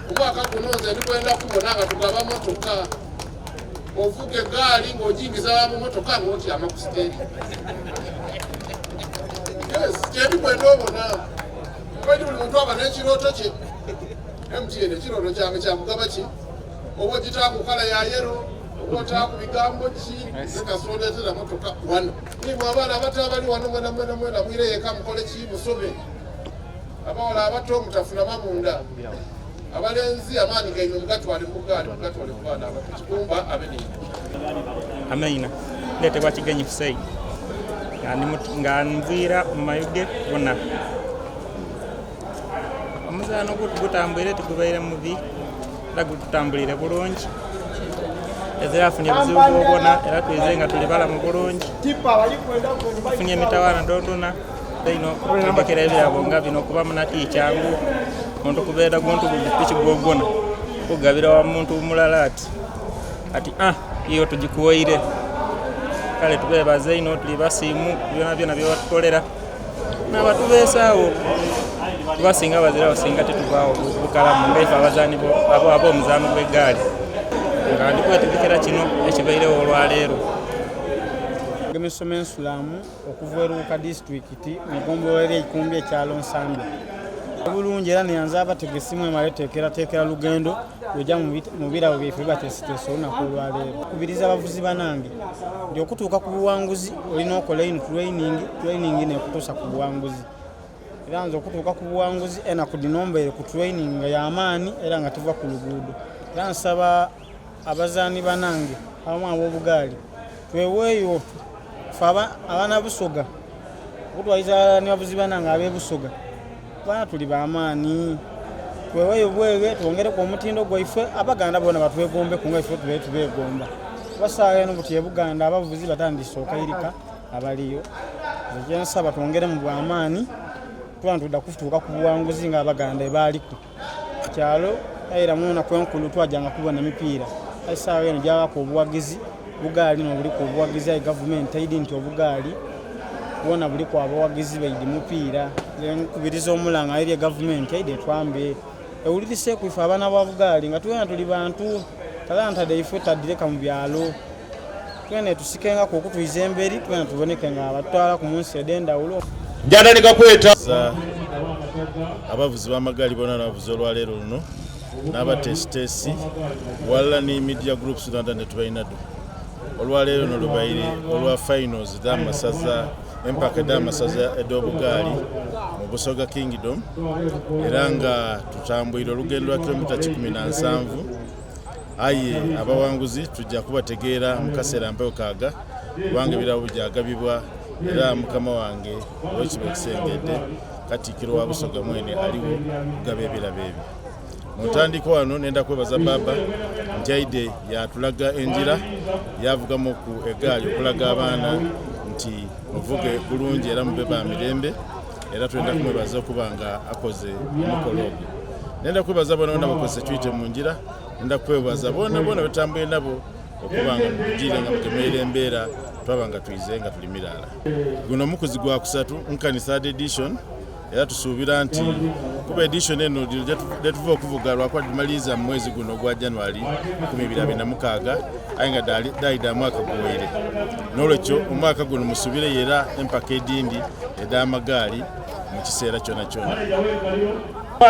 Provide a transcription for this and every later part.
Umwaka guno nze ndikwenda kubona nga tugaba motoka ovuga eggaali ng'ojingiza mu motoka ng'otyama ku siteeri. Yes, kyendikwenda obona kwedi buli muntu aba n'ekirooto kye. MTN ekirooto kyange kyakugaba ki oba ogitaku kala ya yero oba otaku bigambo ki nekasondeetera motoka wano nimwe abaana abato abali wano mwena mwire yeka mukole ki musome abawala abato mutafuna mamunda abalenzi amaanyi gaimwe mugatwale mu ggaali mugatwale ku baana abato kikumba abenini Amaina ndetebwa Kigenyi Hussein nga nviira mu mayuge gonna omuzaano gutambwire tigubaire mubi era gutambulire bulungi ezirafunye obuzibu bwobona era twize nga tuli balamu bulungi tufunye emitawaana dondona ino tendekera ebyabo nga bino okuba munati kyangu omuntu kubeera guntu gupiki gwogona kugabira wa muntu mulala ati iyo tugikuwaire kale tubebaze ino tuli basiimu byona byebatukolera n'abatubeesaawo tubasinga bazira basinga tetuvaawo bukalamu ngaife abazaani abo omuzaano gw'eggaali nga ndikwetegekera kino ekibairewo olwaleero. Gemisome Nsulamu okuva Eruuka disitulikiti mu ggombolola ly'ekikumbi ekyalo Nsambi. Obulungi era neyanza abategesi mwe maleteekera lugendo lujja mu birawo byaife bibateesiteesa olunaku olwaleero. Kubiriza abavuzi banange nti okutuuka ku buwanguzi olina okola ino training nekutuusa ku buwanguzi. Era nze okutuuka ku buwanguzi enaku dinombeere ku training nga y'amaanyi era nga tuva ku luguudo. Era nsaba abazaani banange abamu ab'obugaali tweweeyo fe abaana Busoga okutwaliza ne bavuzi banange ab'ebusoga baana tuli b'amaanyi tweweeyo bwege twongereko omutindo gwaife abaganda bona batwegombe kunga ife tubeegomba basaaga eno buti ebuganda abavuzi batandise okayirika abaliyo ekyensaba twongere mu bw'amaanyi tudda kutuuka ku buwanguzi nga abaganda ebaaliko kyalo era muna kwenkulu twajjanga kubona mipiira aisaawa eno gyabako obuwagizi bugaali nobuliko obuwagizi ayi gavumenti aidi nti obugaali bwona buliko abawagizi baidi mupiira nkubiriza omulanga eri gavumenti aidi etwambe ewulirise kuife abaana ba bugaali nga twena tuli bantu talanta daife tadireka mu byalo twena tusikengako okutwiza emberi twena tuboneke nga abatwala ku munsi ed'endawulo njana nikakweta abavuzi b'amagaali bonna n'abavuzi olwaleero luno n'abateesiteesi walla ne media groups Rwanda netubalina olwaleero no lubaire olwa finals d'amasaza empaka d'amasaza ed'obugaali mu Busoga Kingdom era nga tutambwire olugendo lwa kilomita 17 aye abawanguzi tujja kubategeera mu kaseera mpeo kaaga kubanga ebirabo byagabibwa era mukama wange owekiba ekisengedde Katikkiro wa Busoga mwene aliwo kugaba ebirabo ebyo. Mu ntandikwa wano nenda kwebaza baba nti aide yatulaga enjira yavugamu ku eggaali okulaga abaana nti muvuge bulungi era mube ba mirembe era twenda kumwebaza okuba nga akoze omukolo ogwo. Nenda kwebaza bona bakoze twite mu njira nenda kwebaza bona batambuye nabo okuba nga mujire nga mutemeera embeera twaba nga tuyize nga tuli mirala. Guno mukuzi gwa kusatu nkanisa edition era tusuubira nti kuba edition eno letuva okuvuga lwakwadimaliriza mu mwezi guno gwa January 2026 aye nga daayida mwaka guwere n'olwekyo omwaka guno musuubire era empaka edindi ed'amagaali mu kiseera kyona kyona.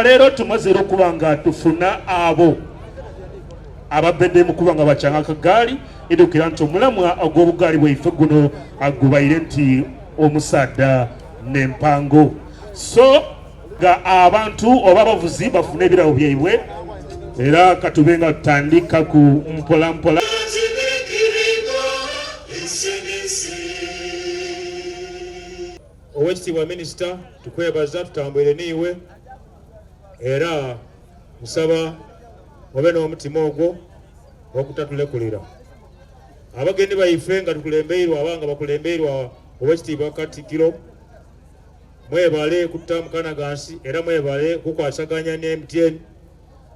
Leero tumaze okuba nga tufuna abo ababedde mu kuba nga bakyanga akagaali edukira nti omulamwa ogw'obugaali bwaife guno agubaire nti omusaada n'empango. So nga abantu oba abavuzi bafuna ebirabo byaibwe era katube nga tutandika ku mpolampola. Owekitiibwa minisita tukwebaza tutambwire niiwe era musaba obe n'omutima ogwo ogutatulekulira abagenyi baife nga tukulembeirwa abanga bakulembeirwa Owekitiibwa Katikkiro mwebale kutamukana gansi era mwebale kukwasaganya ne MTN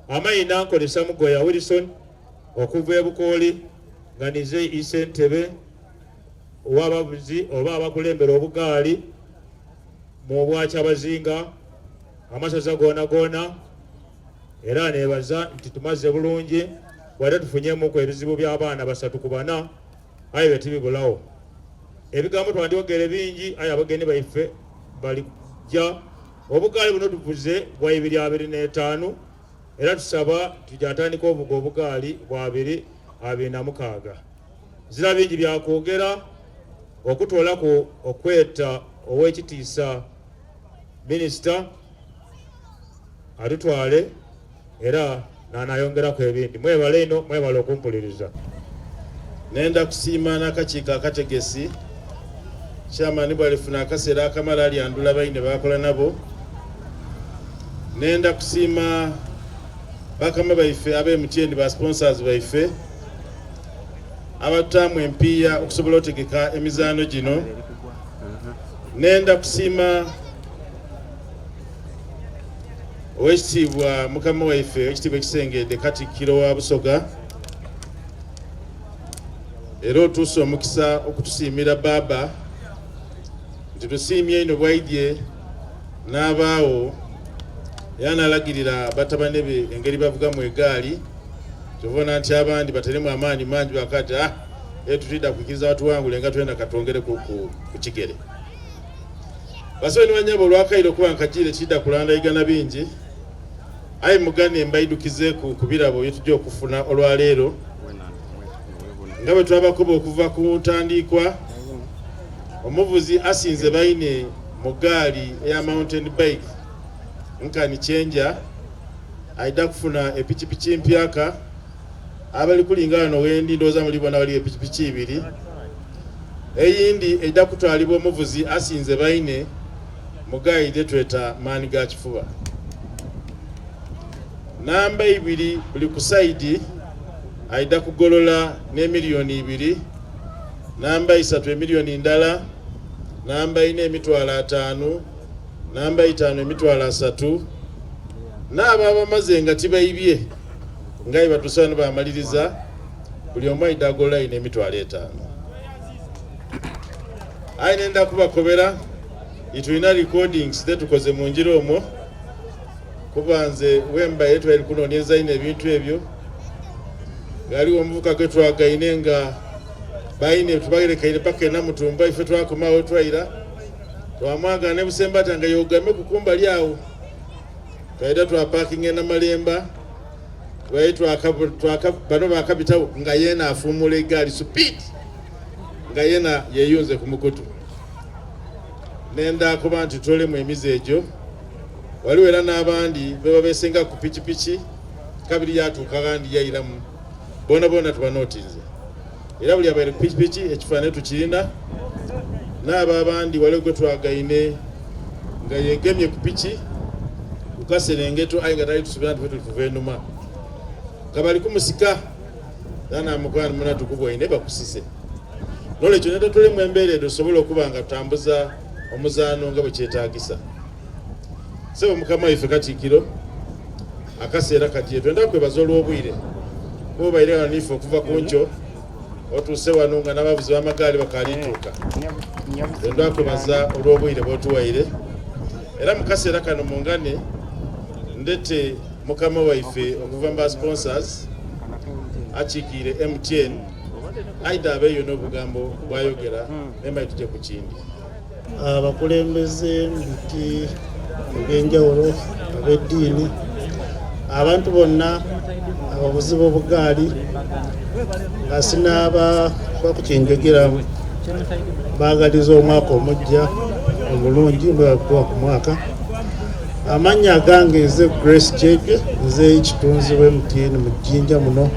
amayina nkolesa Mugoya Wilson okuva ebukooli nga nize isentebe owabavuzi oba abakulembera obugaali mu bwakyabazinga amasaza gona era nebaza nti tumaze bulungi wadde tufunyemuku ebizibu by'abaana 3 ku 4 aye betibibulawo ebigambo twandyogere bingi aye abagenyi baife balijja obugaali buno tuvuze bwa 225 era tusaba tujatandika obuga obugaali bwa 226 zira bingi byakwogera okutoolako okweta ow'ekitiisa minisita atutwale era nanayongerako ebindi mwebale ino mwebale okumpuliriza. Nenda kusiima n'akakiiko akategesi chairman bwalifuna akaseera akamala alyandula baine bakola nabo. Nenda kusiima bakama baife ab'MTN ba sponsors baife abataamu empiya okusobola otegeka emizaano gino. Nenda kusiima owekitiibwa mukama waife ekitiibwa ekisengedde Katikkiro wa Busoga era otuuse omukisa okutusiimira baba nti tusiimye ino bwaidye n'abaawo era n'alagirira batabane be engeri bavugamu egaali tubona nti abandi bateremu amaanyi mangi bakati tutidda kukiriza batuwangule nga twenda katwongere ku kigere. Basobe ne banyabo olwakaire okuba nkajire kidda kulandayigana bingi aye mugane mbaidukize ku birabo byetujja okufuna olwaleero nga bwe twabakuba okuva ku ntandikwa. Omuvuzi asinze baine mu gaali eya mountain bike nkani chenja aida kufuna epikipiki mpyaka abali kulinga wano wendi ndooza mulibona wali epikipiki 2 eyindi aida kutwalibwa omuvuzi asinze baine mu gaali tweta maani ga kifuba. Namba 2 buli ku side aida kugolola ne miliyoni 2. Namba 3 miliyoni ndala. Namba 4 emitwalo 5. Namba 5 emitwalo 3. N'aba bamaze nga tibayibye nga batusana bamaliriza buli omu aida agolola ine emitwalo 5. Aye nenda kubakobera itulina recordings tetukoze mu njira omwo kubanze wemba yetu ali kunoonyeza ine ebintu ebyo galiwo omuvuka gwe twagaine nga baine tubagerekaire paka na mutumba ife twakomawo twaira twamwaga ne busembata nga yogame kukumba lyawo twaida twa parking na malemba twaitwa bano bakabitawo nga yena afumula egaali speed nga yena yeyunze ku mukutu. Nenda kuba nti tolemu emizeejo waliwo era n'abandi beba besenga ku pikipiki kabiri yatuuka gandi yairamu bona tubanotinze era buli abaire pikipiki ekifaananyi tukirina n'aba abandi waliwo gwe twagaine nga yegemye ku piki ku kaserengeto aye nga tali tusubira nti tulifuva enuma nga bali kumusika namukwano muna tukubwaine bakusise nolwekyo neta tulemu embeera edo tusobole okuba nga tutambuza omuzaano nga bwe kyetaagisa. Sebo mukama waife Katikkiro akaseera kati twenda kwebaza olw'obwire kuba baire wano nife okuva ku nkyo otuuse wano nga n'abavuzi b'amagaali bakalituuka. Twenda kwebaza olw'obwire bw'otuwaire era mu kaseera kano mungane ndete mukama waife okuva mba sponsors akiikire MTN aida abeeyo n'obugambo bwayogera nemba tujje ku kindi. Abakulembeze mbuti ebyenjawulo ab'eddiini abantu bonna abavuzi b'obugaali nga sinaaba bakukinjogera baagaliza omwaka omujja omulungi mbwebakuwa ku mwaka. Amannya agange nze Grace Jeje nze ekitunzi w'MTN mu Jjinja muno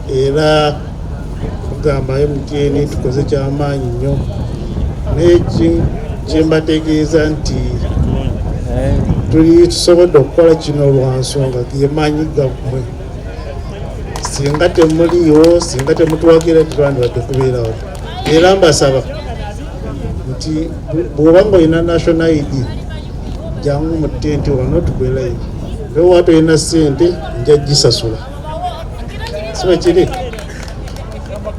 era kugamba MTN tukoze kyamaanyi nnyo n'eki kyembategeeza nti tusobodde okukola kino lwansonga gemaanyi gammwe. Singa temuliiwo singa temutuwagira tetwandibadde kubeerawo era mbasaba nti bw'oba ng'olina national ID jangu mu ttenti wano tukwerayo ewa tolina ssente nja gisasula siba kiri.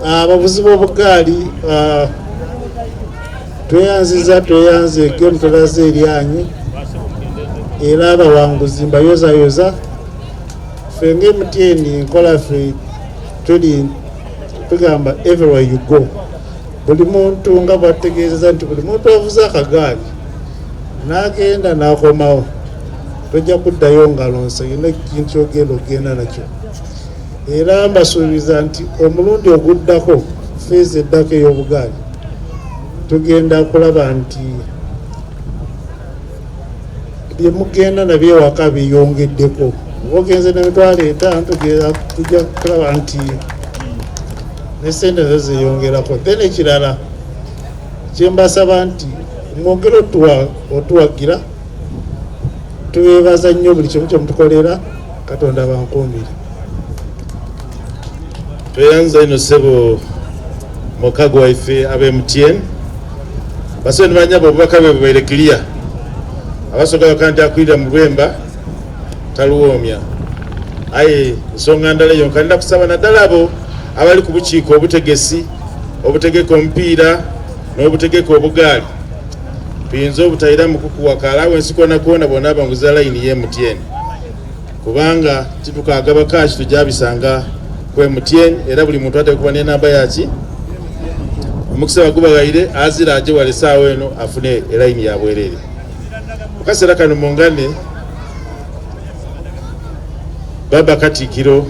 Abavuzi b'obugaali tweyanze gemu tolaze eryanyu era abawanguzi mbayozayoza fenge mtiendi nkola ffe tuli tugamba everywhere you go buli muntu nga bwategeezeza nti buli muntu avuze akagaali n'agenda n'akomawo tojja kuddayo ngalo yina ekintu kyogenda ogenda nakyo era mbasuubiza nti omulundi oguddako feezi eddako ey'obugaali tugenda kulaba nti bye mugenda nabyewaka biyongeddeko ogenze n'emitwalo 5 tujja kulaba nti ne sente zo ziyongerako then ekirala kyembasaba nti mwongere otuwagira tubeebaza nnyo buli kimu kyemutukolera Katonda bankuumire tweyanza ino ssebo mukago waife abe MTN basobe nimanya bobubaka bwe bubaire clear abasoga bakanti akwira mu Lwemba taluwoomya aye nsonga ndala yonka nda kusaba naddala abo abali ku bukiiko obutegesi obutegeka omupiira n'obutegeka obugaali tuyinza obutayira mu kukuwakala wensi kona kona bona banguza layini ye MTN kubanga kitukagaba kashi tujabisanga ku MTN era buli muntu atakuba ne namba yaki omukisa bagubagaire azira aje wale sawa eno afune layini ya bwerere okasera kano mungane baba Katikiro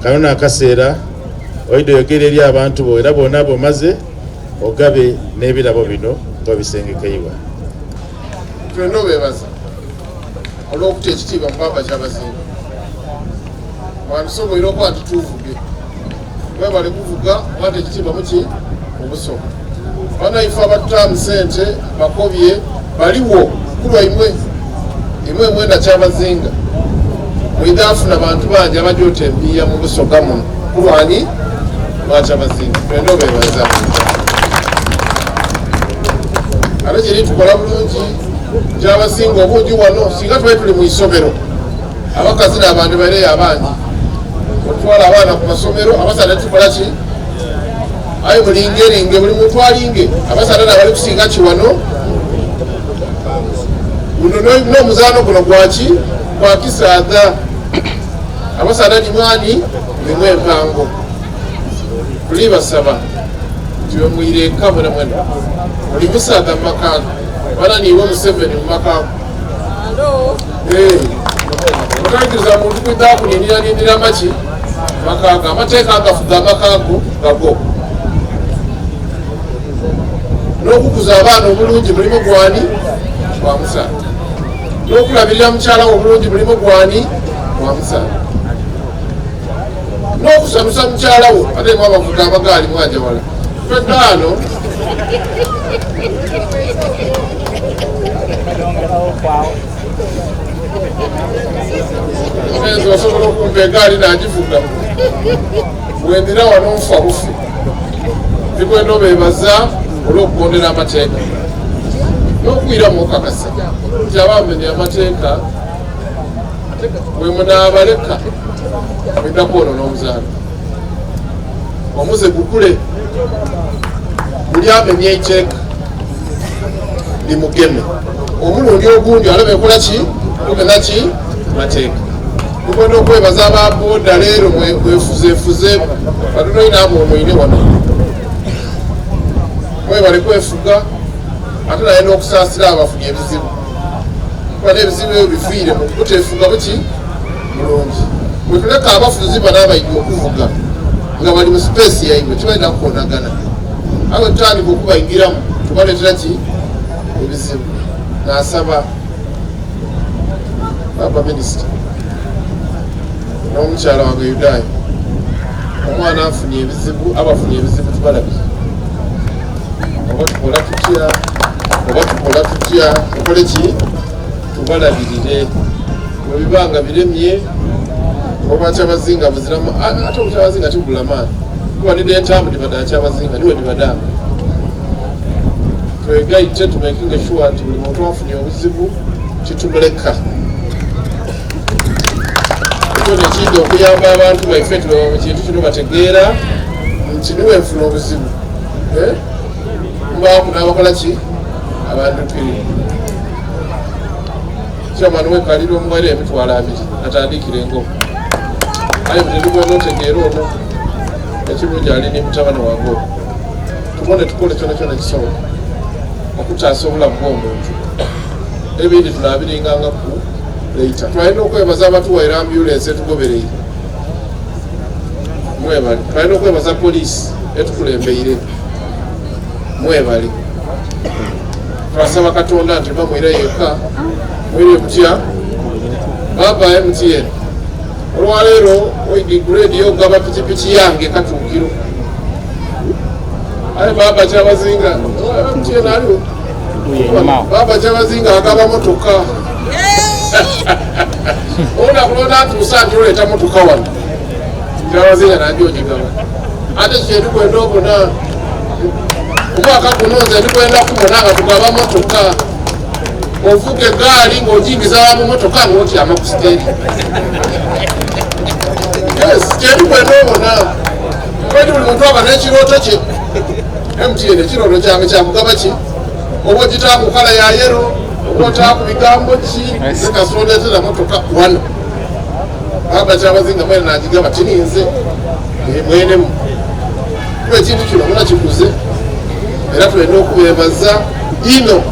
kanona akaseera oido yogere eri abantu bo era bona bo maze ogabe n'ebirabo bino nga bisengekeiwa twendo bebaza olw'okuta ekitiibwa mu baba ky'abasinga wandisoboire okuba nti tuvuge webale kuvuga wante ekitiibwa muki obusoga banaife abatutaamu sente bakobye baliwo kulwa imwe mwenda ky'abazinga mwidafuna bantu bangi abajja otembiya mu busoga muno kulwani lwakyabazinga twendo bebaza ate kiri tukola bulungi gyabasinga obungi wano singa tubali tuli mu isomero abakazi n'abantu bareyo abangi otwala abaana ku masomero abasana tukola ki aye mulingeringe buli muntu alinge abasana n'abali kusinga kiwano guno n'omuzaano guno gwaki gwakisaaga abasana nimwani nimwe empango tuli basaba nti mwireka mwena mwena oli musaaga mu makaago bana niwe Museveni mu makaago otayigiriza muntu kwiddaa kunindirira maki makaago amateeka agafuga amakaago gago n'okukuza abaana obulungi mulimu gwani gwa musaala n'okulabirira mukyala obulungi mulimu gwani gwa musaala n'okusanusa mukyala wo ate mu abavuga amagaali mwajawala tweddaano omenzi osobola okumva egaali nagivuga wendira wano nfa bufu tikwenda obeebaza olw'okugondera amateeka n'okwira mukakasa nti abamenye amateeka bwe munaabaleka mwenda kwonoona omuzaano omuze gukule buli amenye eiteeka limugeme omulundi ogundi alaba ekola ki tugenda ki mateeka tukwenda okwebaza ababoda leero mwefuzeefuze batunoyina abo omwine wano mwebale kwefuga ate naye n'okusaasira abafunye ebizibu kuba n'ebizibu ebyo bifiire mu kuteefuga buki mulungi bwetuleka abafuzi banaabaidde okuvuga nga bali mu sipeesi yaibwe tibalina kukonagana awe tutandika okubayingiramu tubaleetera ki ebizibu n'asaba baba minisita n'omukyala wange Yudaaya omwana afunye ebizibu abafunye ebizibu tubalabire oba tukola tutya tukole ki tubalabirire webibanga biremye oba kyabazinga buziramu ate obukyabazinga tibugula maani kubanidde entamu dibadala kyabazinga niwe dibadamu twegaite tumakinga sure nti buli muntu afunye obuzibu kitumuleka ekyo nekindi okuyamba abantu baife mu kintu kino bategeera nti niwe nfuna obuzibu mbaaku n'abakola ki abandukire kyamani wekalira omuwere emitwalo 2 atandikire engoma aye butendibwena otegeera ono ekirungi ali ne mutabani wange tubone tukole kyona kyona kisobola okutaasa obulamu bw'omuntu ebindi tunaabiringanga ku leita. Twalina okwebaza abatuwaire ambulensi etugobereire, mwebale. Twalina okwebaza poliisi etukulembeire, mwebale. Twasaba Katonda nti bamwire yekka mwire mutya baba MTN olwaleero grade yogaba pikipiki yange Katuukiro. Aye baba kyabazinga MTN aliwo baba kyabazinga agaba motoka ona kulonda atuusa nti oleeta motoka wano kyabazinga najogigaba ate kyerikwenda obona omwaka guno nze ndikwenda kubona nga tugaba motoka ovuga egaali ng'ojingiza mu motoka ng'otyama ku siteeri. Kyerikwenda obona kwedi buli muntu aba n'ekirooto kye. MTN ekirooto kyange kyakugaba ki oba ogitaa ku kala ya yero oba otaa ku bigambo ki nekasondeetera motoka wano aba kyabazinga mwene nagigaba tininze mwenemu kuba ekintu kino muna kikuze era tulina okubeebaza ino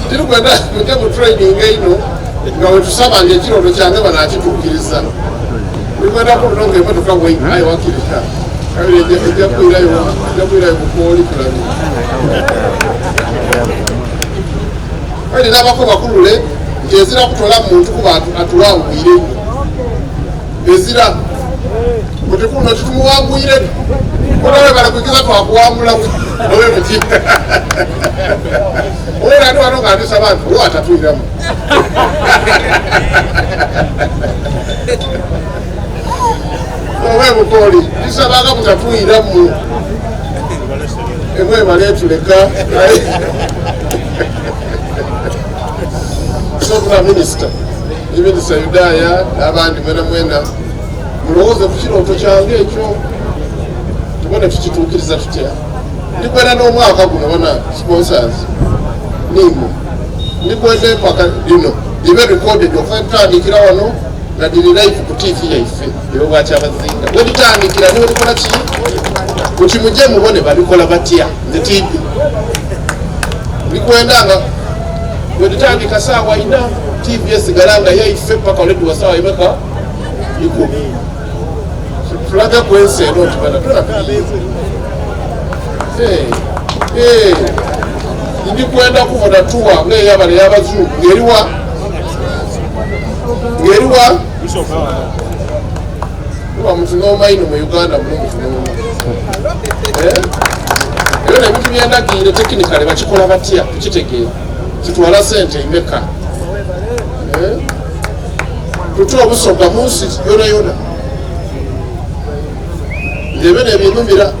tirikwenda muje mu training eno nga wetusaba nti ekirooto kyange banakituukiriza tulikwenda kulunonga emotoka bwe aye wakirika ejja kwirayo bukooli tulabi kali nabako bakulule nti ezira kutola muntu kuba atuwanguyire ezira mutikuluno titumuwanguyire olawe balakwikiza twakuwangula owe muti owe ati wano ng'andisa bantu owe atatuyiramu owe bukooli tisabaga mutatuyiramu emwebale tuleka sotuna minisita Yudaya n'abandi mwena mulowooze ku kirooto kyange ekyo tubone tukituukiriza tutya. Ndikwenda n'omwaka guno bona sponsors nimwo ndikwenda empaka lino libe recorded okutandikira wano nga liri live ku TV yaife eyo Bwakyabazinga bwe litandikira niwe likola ki kuti mujje mubone babikola batya nze TV ndikwenda nga bwe litandika saawa 4 TV esigala nga yaife paka olediwa saawa imeka ikumi tulaga kwensi eno tibana ndikwenda kuvota tuwa ng'eyabale y'abazungu ng'eriwa kuba mutu n'omaino mu Uganda muno mutu n'oma eyo nebintu byendagire tekinikale bakikola batya tukitegeera kitwala sente imeka tutwa obusoga mu nsi yona ndebe nebinumira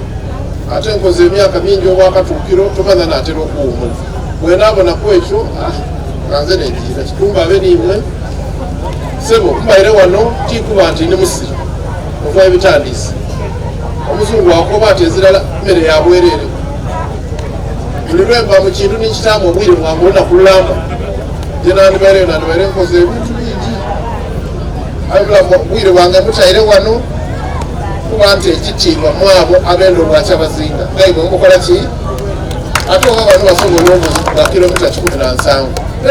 ate nkoze emyaka mingi obwakatuukiro tomanya naatera okuwumula bwenaabonako ekyo kanze negiira kitumba abe nimwe sebo mbaire wano tikuba nti ndi musiri okuba ebitandiisi omuzungu wakoba ati ezirala mmere yabwerere buli lwemba mu kintu nikitaamu obwire mwangu olunaku lulamba nje nandibaire nkoze ebintu bingi abulamu obwire bwange mutaire wano kuba nti ekitiibwa mu abo abenda Obwakyabazinga ngaimwe mukola ki ate oba bano basobola obuzi bwa kilomita 17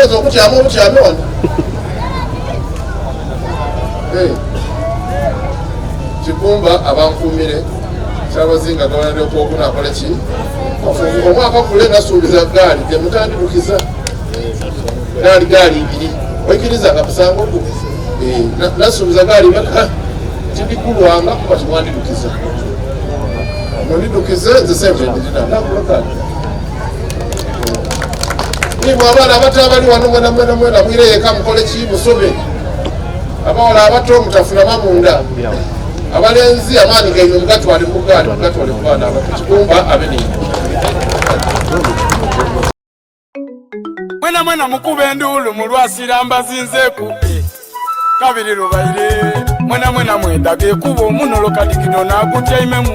ezo okutyama obutyame wano Kikumba abankuumire Kyabazinga gawanadde okwokuna akole ki omwaka gule nasuubiza gaali temutandirukiza gaali 2 oyikiriza nga kusanga oku nasuubiza gaali meka tidikulwanga kuba timwandirukiza nondirukize nze sente ndirina nakulokali nimwe abaana abato abali wano mwena mwire yeka mukole ki musome abawala abato mutafuna mamunda abalenzi amaani gaimwe mugatwale mugaali mugatwale ku baana abato Kikumba abenini mwena mukube enduulu mulwasira mbazinzeeku kabiri lubaire mwena mwendage kuba omuno kadigido nagutyaimemu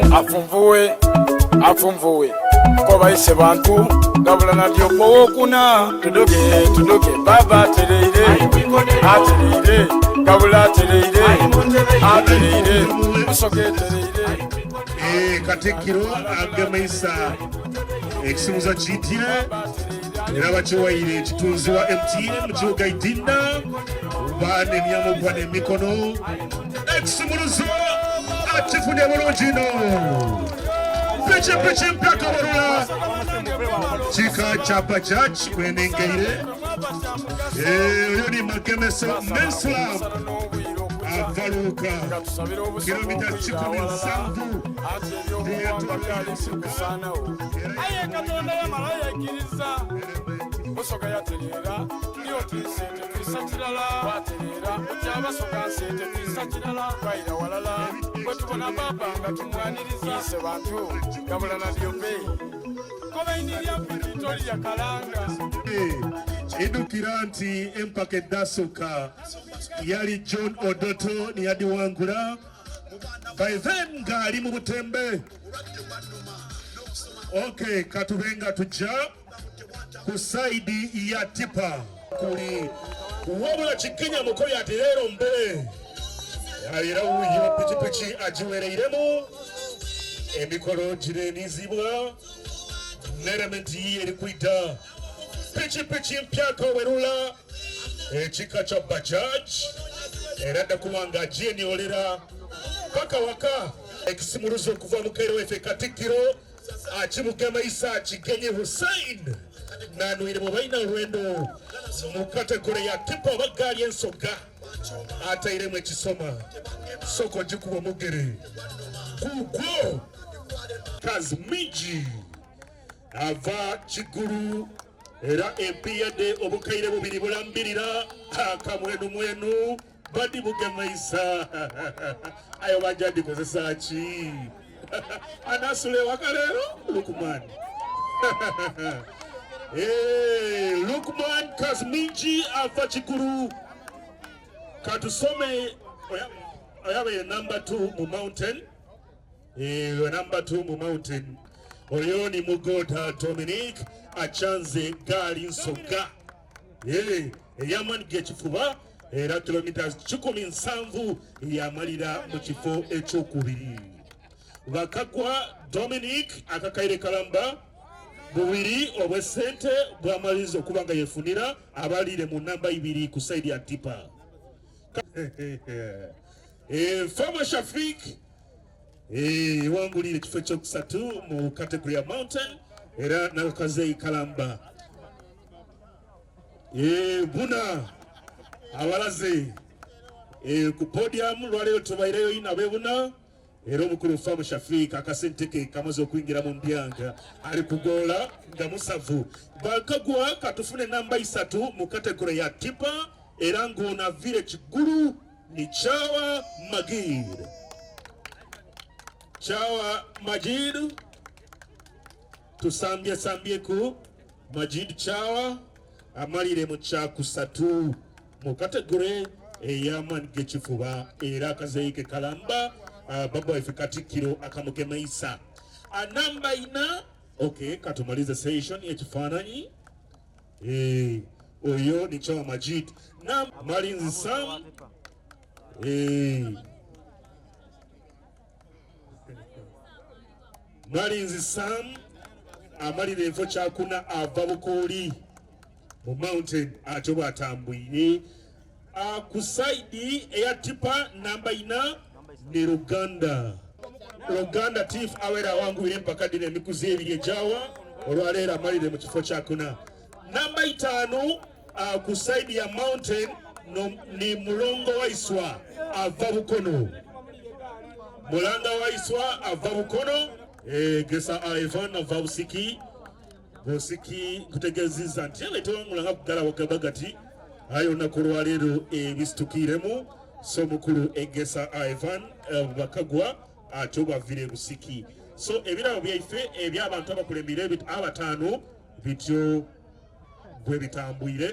afunvuwe kobaise bantu gabula natyo kowokuna tudoge baba atereire gabula atereire atereire musoke tereire Katikkiro agemeisa ekisimuza kitye era bakiwaire ekitunzi wa MTN mu kibuga Idinda bane emyamo gwa n'emikono ekisimuzo akifunye bulungi no pichi mpya kabarula kika kya Bajaj kwenengeire oyo ni Magemeso Menslam avaluka kilomita 17 aye katonda yamala yakiriza musoka yatereera niyo tisente twisa kirala batereera okyabasoka nsente twisa kirala kaira walala bwe tubona baba nga tumwaniriza ise bantu gabula nalyo be kobainirya pititoli yakalanga edukira nti empaka eddasoka yali John Odoto niyadiwangula by then ng'ali mu butembe. Okay, katubenga tujja ku saidi ya tipa kuli wabula Kikenya Mukoyi ati leero mbere yalira wuyo pichipichi agiwereiremu emikolo girenizibwa n'elementi eri kwita pichipichi mpya kawerula ekika kya Bajaj era ddakubanga agyeniolera paka waka ekisimuluzo okuva mu kairo wefe Katikkiro akimugemeisa Kigenyi Hussein nanwire mu balina olwendo mu kategore ya tipa baggaali ensoga atairemu ekisoma soko gikuba omugere kugwo Kazmiji ava Kigulu era empiyadde obukaire bubiri bulambirira akamwenu badi bugemeisa ayo bajadi kozesa ki anasule wakalero Lukman Lukman Kazmiji ava Kigulu katusome oyabe number 2 mu mountain number 2 mu mountain oyo ni Mugota Dominic achanze gaali nsoga eyamaniga ekifuba era kilomita 17 yamalira mu kifo ekyokubiri. Bakagwa Dominic akakaire kalamba bubiri obwesente bwamaliza okuba nga yefunira abalire mu namba 2 ku saidi ya tipa. Fama Shafik wangulire ekifo ekyokusatu mu kategori ya mountain era nakazei kalamba buna abalaze ku podium lwaleero tubaireyo ina bebuna era omukulu Fama Shafik akasenteke kamaze okuyingira mu ndyanga ali kugola nga musavu. Bakagwa katufune namba 3 mu kategori ya tipa era ng'ona vile Kigulu ni Chawa Magid. Chawa Majid tusambye ku Majid Chawa amalire mu kyakusatu mu kategore eyamaniga ekifuba era akazeike kalamba baba waife Katikkiro akamugemeisa namba 4. Okay, katumalize session ekifaananyi oyo ni Chawa Majid Malinzi Sam Malinzi Sam amalire enfo kyakuna ava Bukooli mu mountain atyo bwatambwire ku saidi eya tipa namba 4 ne Ruganda Tief awera wangwire empaka dine emikuzi ebiri ejawa olwaleero amalire mu kifo kyakuna. Namba 5 ku saidi ya mountain ni Mulongo Waiswa ava Bukono. Mulanga Waiswa ava Bukono Gesa Ivan ava Busiki kutegeziza nti ebetwa mulanga kugala wakabagati ayo nakulwaleero ebisitukiremu so mukulu Egesa Ivan bakagwa atyo bavire Busiki. So ebirabo byaife eby'abantu abakulembire abataano bityo bwe bitambwire